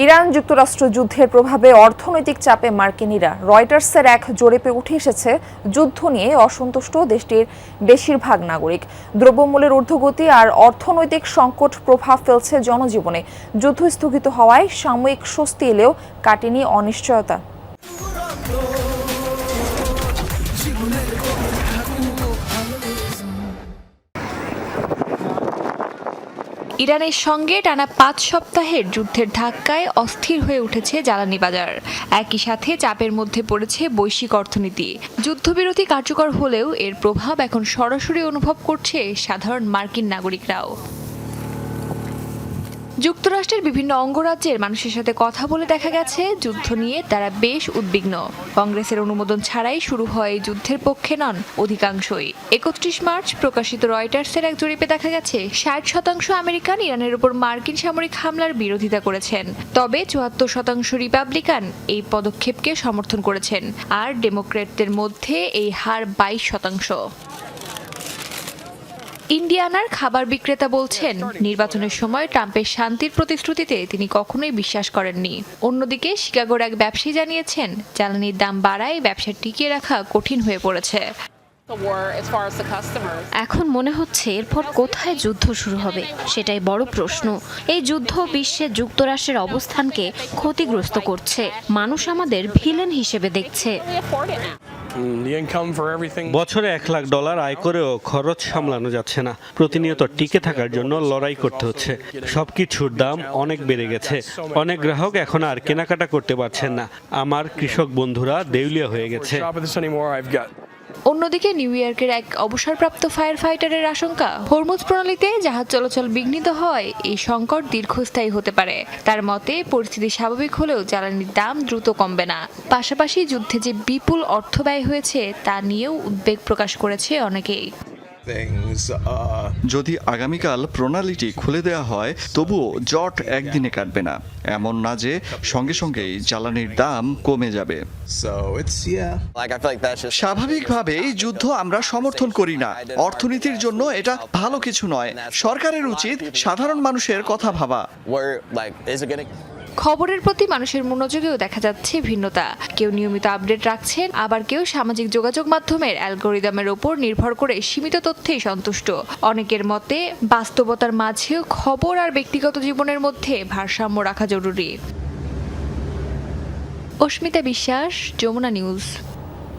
Iran যুক্তরাষ্ট্র যুদ্ধের প্রভাবে অর্থনৈতিক চাপে মার্কিনিরা। রয়টার্সের এক জরিপে উঠে এসেছে, যুদ্ধ নিয়ে অসন্তুষ্ট দেশটির বেশিরভাগ নাগরিক। দ্রব্যমূল্যের ঊর্ধ্বগতি আর অর্থনৈতিক সংকট প্রভাব ফেলছে জনজীবনে। যুদ্ধ স্থগিত হওয়ায় সাময়িক স্বস্তি এলেও কাটেনি অনিশ্চয়তা। ইরানের সঙ্গে টানা ৫ সপ্তাহের যুদ্ধের ধাক্কায় অস্থির হয়ে উঠেছে জ্বালানি বাজার। একই সাথে চাপের মধ্যে পড়েছে বৈশ্বিক অর্থনীতি। যুদ্ধবিরতি কার্যকর হলেও এর প্রভাব এখন সরাসরি অনুভব করছে সাধারণ মার্কিন নাগরিকরাও। যুক্তরাষ্ট্রের বিভিন্ন অঙ্গরাজ্যের মানুষের সাথে কথা বলে দেখা গেছে, যুদ্ধ নিয়ে তারা বেশ উদ্বিগ্ন। কংগ্রেসের অনুমোদন ছাড়াই শুরু হয় এই যুদ্ধের পক্ষে নন অধিকাংশই। ৩১ মার্চ প্রকাশিত রয়টার্সের এক জরিপে দেখা গেছে ৬০% আমেরিকান ইরানের উপর মার্কিন সামরিক হামলার বিরোধিতা করেছেন। তবে ৭৪% রিপাবলিকান এই পদক্ষেপকে সমর্থন করেছেন, আর ডেমোক্র্যাটদের মধ্যে এই হার ২২%। ইন্ডিয়ানার খাবার বিক্রেতা বলছেন, নির্বাচনের সময় ট্রাম্পের শান্তির প্রতিশ্রুতিতে তিনি কখনোই বিশ্বাস করেননি। অন্যদিকে শিকাগোর এক ব্যবসায়ী জানিয়েছেন, জ্বালানির দাম বাড়ায় ব্যবসা টিকিয়ে রাখা কঠিন হয়ে পড়েছে। এখন মনে হচ্ছে এরপর কোথায় যুদ্ধ শুরু হবে সেটাই বড় প্রশ্ন। এই যুদ্ধ বিশ্বে যুক্তরাষ্ট্রের অবস্থানকে ক্ষতিগ্রস্ত করছে। মানুষ আমাদের ভিলেন হিসেবে দেখছে। বছরে $1,00,000 আয় করেও খরচ সামলানো যাচ্ছে না। প্রতিনিয়ত টিকে থাকার জন্য লড়াই করতে হচ্ছে। সবকিছুর দাম অনেক বেড়ে গেছে। অনেক গ্রাহক এখন আর কেনাকাটা করতে পারছেন না। আমার কৃষক বন্ধুরা দেউলিয়া হয়ে গেছে। অন্যদিকে নিউ ইয়র্কের এক অবসরপ্রাপ্ত ফায়ার ফাইটারের আশঙ্কা, হরমুজ প্রণালীতে জাহাজ চলাচল বিঘ্নিত হয় এই সংকট দীর্ঘস্থায়ী হতে পারে। তার মতে, পরিস্থিতি স্বাভাবিক হলেও জ্বালানির দাম দ্রুত কমবে না। পাশাপাশি যুদ্ধে যে বিপুল অর্থ ব্যয় হয়েছে তা নিয়েও উদ্বেগ প্রকাশ করেছে অনেকেই। যদি আগামীকাল প্রণালীটি খুলে দেওয়া হয়, তবুও জট একদিনে কাটবে না। এমন না যে সঙ্গে সঙ্গেই জ্বালানির দাম কমে যাবে। স্বাভাবিকভাবেই যুদ্ধ আমরা সমর্থন করি না। অর্থনীতির জন্য এটা ভালো কিছু নয়। সরকারের উচিত সাধারণ মানুষের কথা ভাবা। খবরের প্রতি মানুষের মনোযোগেও দেখা যাচ্ছে ভিন্নতা। কেউ নিয়মিত আপডেট রাখছেন, আবার কেউ সামাজিক যোগাযোগ মাধ্যমের অ্যালগোরিদমের ওপর নির্ভর করে সীমিত তথ্যেই সন্তুষ্ট। অনেকের মতে, বাস্তবতার মাঝেও খবর আর ব্যক্তিগত জীবনের মধ্যে ভারসাম্য রাখা জরুরি। অস্মিতা বিশ্বাস, যমুনা নিউজ।